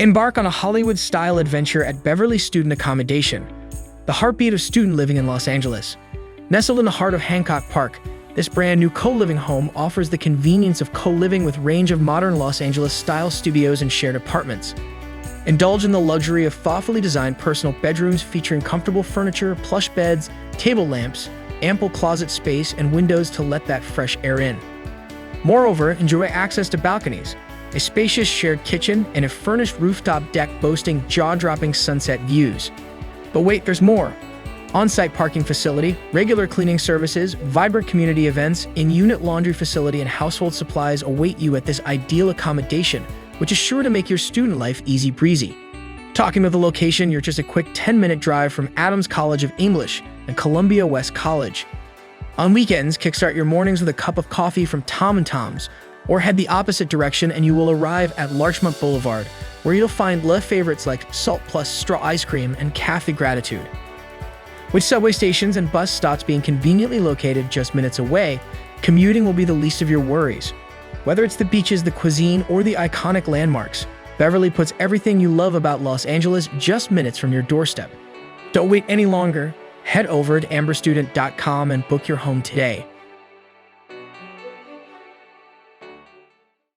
Embark on a Hollywood-style adventure at Beverly Student Accommodation, the heartbeat of student living in Los Angeles. Nestled in the heart of Hancock Park, this brand-new co-living home offers the convenience of co-living with a range of modern Los Angeles-style studios and shared apartments. Indulge in the luxury of thoughtfully designed personal bedrooms featuring comfortable furniture, plush beds, table lamps, ample closet space, and windows to let that fresh air in. Moreover, enjoy access to balconies, a spacious shared kitchen, and a furnished rooftop deck boasting jaw-dropping sunset views. But wait, there's more. On-site parking facility, regular cleaning services, vibrant community events, in-unit laundry facility, and household supplies await you at this ideal accommodation, which is sure to make your student life easy breezy. Talking of the location, you're just a quick 10-minute drive from Adams College of English and Columbia West College. On weekends, kickstart your mornings with a cup of coffee from Tom & Tom's, or head the opposite direction and you will arrive at Larchmont Boulevard, where you'll find love favorites like Salt Plus Straw Ice Cream and Cafe Gratitude. With subway stations and bus stops being conveniently located just minutes away, commuting will be the least of your worries. Whether it's the beaches, the cuisine, or the iconic landmarks, Beverly puts everything you love about Los Angeles just minutes from your doorstep. Don't wait any longer. Head over to amberstudent.com and book your home today.